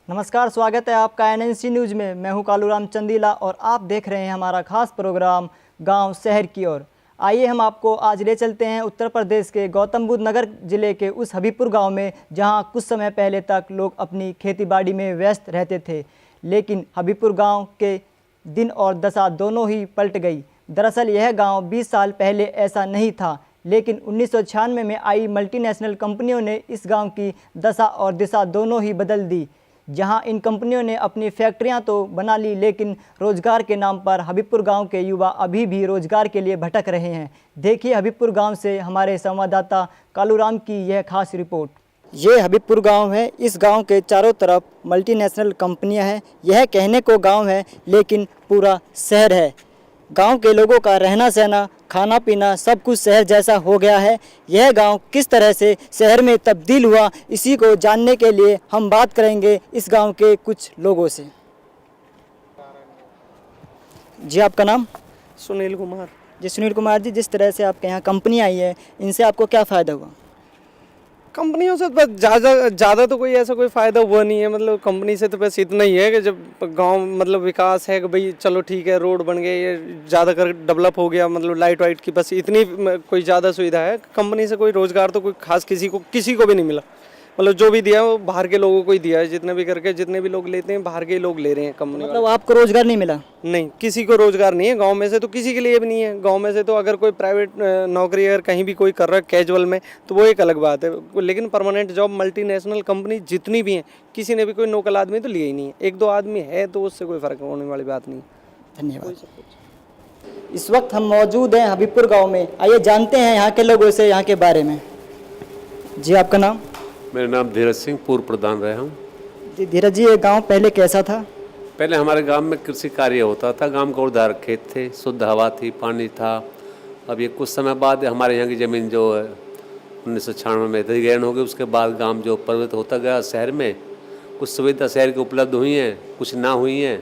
नमस्कार, स्वागत है आपका एनएनसी न्यूज़ में। मैं हूं कालूराम चंदीला और आप देख रहे हैं हमारा खास प्रोग्राम गांव शहर की ओर। आइए हम आपको आज ले चलते हैं उत्तर प्रदेश के गौतम बुद्ध नगर जिले के उस हबीबपुर गांव में, जहां कुछ समय पहले तक लोग अपनी खेतीबाड़ी में व्यस्त रहते थे, लेकिन हबीबपुर गांव के दिन और दशा दोनों ही पलट गई। दरअसल यह गाँव 20 साल पहले ऐसा नहीं था, लेकिन 1996 में आई मल्टीनेशनल कंपनियों ने इस गांव की दशा और दिशा दोनों ही बदल दी। जहां इन कंपनियों ने अपनी फैक्ट्रियां तो बना ली, लेकिन रोजगार के नाम पर हबीबपुर गांव के युवा अभी भी रोजगार के लिए भटक रहे हैं। देखिए हबीबपुर गांव से हमारे संवाददाता कालूराम की यह खास रिपोर्ट। ये हबीबपुर गांव है। इस गांव के चारों तरफ मल्टीनेशनल कंपनियां हैं। यह कहने को गांव है, लेकिन पूरा शहर है। गांव के लोगों का रहना सहना, खाना पीना सब कुछ शहर जैसा हो गया है। यह गांव किस तरह से शहर में तब्दील हुआ, इसी को जानने के लिए हम बात करेंगे इस गांव के कुछ लोगों से। जी, आपका नाम? सुनील कुमार। जी सुनील कुमार जी, जिस तरह से आपके यहाँ कंपनी आई है, इनसे आपको क्या फ़ायदा हुआ? कंपनियों से बस ज़्यादा तो कोई ऐसा कोई फ़ायदा हुआ नहीं है। मतलब कंपनी से तो बस इतना ही है कि जब गांव मतलब विकास है कि भाई चलो ठीक है, रोड बन गए, ये ज़्यादा कर डेवलप हो गया, मतलब लाइट वाइट की बस इतनी कोई ज़्यादा सुविधा है। कंपनी से कोई रोज़गार तो कोई खास किसी को भी नहीं मिला। मतलब जो भी दिया वो बाहर के लोगों को ही दिया है। जितने भी करके जितने भी लोग लेते हैं बाहर के लोग ले रहे हैं कंपनी। मतलब आपको रोज़गार नहीं मिला? नहीं, किसी को रोजगार नहीं है गांव में से, तो किसी के लिए भी नहीं है। गांव में से तो अगर कोई प्राइवेट नौकरी अगर कहीं भी कोई कर रहा है कैजुअल में, तो वो एक अलग बात है, लेकिन परमानेंट जॉब मल्टीनेशनल कंपनी जितनी भी हैं, किसी ने भी कोई नौकल आदमी तो लिया ही नहीं है। एक दो आदमी है तो उससे कोई फर्क होने वाली बात नहीं। धन्यवाद। इस वक्त हम मौजूद हैं हबीबपुर गाँव में। आइए जानते हैं यहाँ के लोगों से यहाँ के बारे में। जी, आपका नाम? मेरा नाम धीरज सिंह, पूर्व प्रधान रहा हूँ। जी धीरज जी, ये गांव पहले कैसा था? पहले हमारे गांव में कृषि कार्य होता था। गांव के उर्धार खेत थे, शुद्ध हवा थी, पानी था। अब ये कुछ समय बाद हमारे यहाँ की ज़मीन जो है 1996 में अधिग्रहण हो गई। उसके बाद गांव जो परिवर्तित होता गया शहर में, कुछ सुविधा शहर की उपलब्ध हुई हैं, कुछ ना हुई हैं,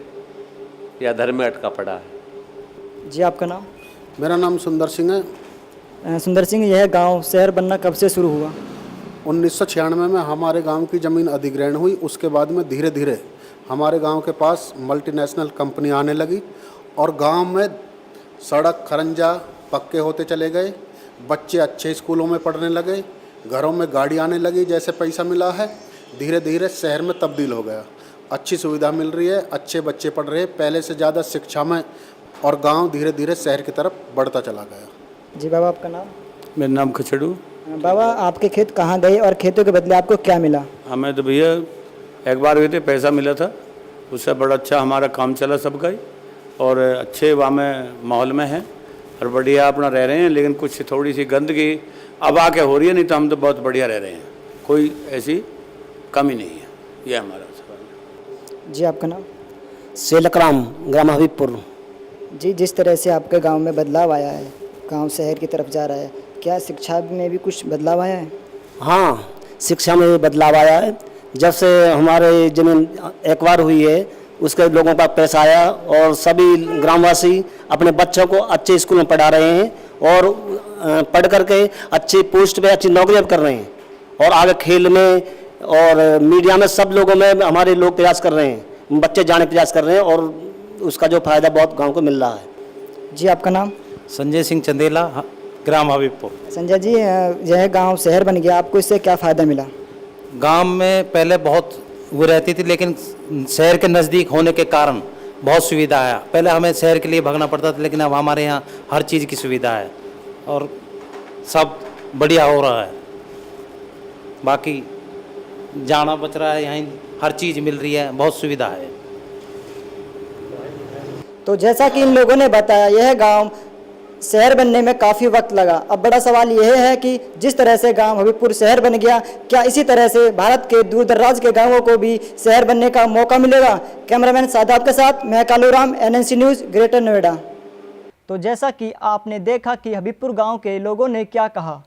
या धर्म में अटका पड़ा है। जी, आपका नाम? मेरा नाम सुंदर सिंह है। सुंदर सिंह, यह गांव शहर बनना कब से शुरू हुआ? 1996 में हमारे गांव की ज़मीन अधिग्रहण हुई। उसके बाद में धीरे धीरे हमारे गांव के पास मल्टीनेशनल कंपनी आने लगी और गांव में सड़क खरंजा पक्के होते चले गए। बच्चे अच्छे स्कूलों में पढ़ने लगे, घरों में गाड़ी आने लगी। जैसे पैसा मिला है, धीरे धीरे शहर में तब्दील हो गया। अच्छी सुविधा मिल रही है, अच्छे बच्चे पढ़ रहे हैं पहले से ज़्यादा शिक्षा में, और गाँव धीरे धीरे शहर की तरफ बढ़ता चला गया। जी बाबा, आपका नाम? मेरा नाम खचड़ू। बाबा, आपके खेत कहाँ गए और खेतों के बदले आपको क्या मिला? हमें तो भैया एक बार गए थे, पैसा मिला था, उससे बड़ा अच्छा हमारा काम चला सबका ही, और अच्छे वहाँ में माहौल में है और बढ़िया अपना रह रहे हैं। लेकिन कुछ थोड़ी सी गंदगी अब आके हो रही है, नहीं तो हम तो बहुत बढ़िया रह रहे हैं, कोई ऐसी कमी नहीं है। यह हमारा सवाल। जी, आपका नाम? सेलकराम, ग्राम हबीबपुर। जी, जिस तरह से आपके गांव में बदलाव आया है, गांव शहर की तरफ जा रहा है, क्या शिक्षा में भी कुछ बदलाव आया है? हाँ, शिक्षा में भी बदलाव आया है। जब से हमारे ज़मीन एक्वायर हुई है, उसके लोगों का पैसा आया और सभी ग्रामवासी अपने बच्चों को अच्छे स्कूल में पढ़ा रहे हैं और पढ़ करके अच्छी पोस्ट पे अच्छी नौकरियां कर रहे हैं, और आगे खेल में और मीडिया में सब लोगों में हमारे लोग प्रयास कर रहे हैं, बच्चे जाने प्रयास कर रहे हैं, और उसका जो फायदा बहुत गाँव को मिल रहा है। जी, आपका नाम? संजय सिंह चंदेला, ग्राम हबीबपुर। संजय जी, यह गांव शहर बन गया, आपको इससे क्या फ़ायदा मिला? गांव में पहले बहुत वो रहती थी, लेकिन शहर के नज़दीक होने के कारण बहुत सुविधा है। पहले हमें शहर के लिए भागना पड़ता था, लेकिन अब हमारे यहाँ हर चीज़ की सुविधा है और सब बढ़िया हो रहा है। बाकी जाना बच रहा है, यहाँ हर चीज़ मिल रही है, बहुत सुविधा है। तो जैसा कि इन लोगों ने बताया, यह गांव शहर बनने में काफ़ी वक्त लगा। अब बड़ा सवाल यह है कि जिस तरह से गांव हबीबपुर शहर बन गया, क्या इसी तरह से भारत के दूर दराज के गांवों को भी शहर बनने का मौका मिलेगा? कैमरामैन सादात के साथ मैं Kaluram, NNC news, greater Noida. तो जैसा कि आपने देखा कि हबीबपुर गाँव के लोगों ने क्या कहा।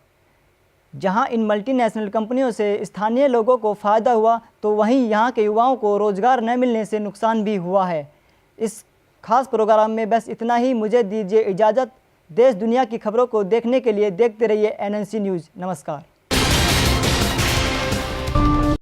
जहाँ इन मल्टीनेशनल कंपनियों से स्थानीय लोगों को फ़ायदा हुआ, तो वहीं यहाँ के युवाओं को रोज़गार न मिलने से नुकसान भी हुआ है। इस खास प्रोग्राम में बस इतना ही। मुझे दीजिए इजाज़त। देश दुनिया की खबरों को देखने के लिए देखते रहिए एनएनसी न्यूज़। नमस्कार।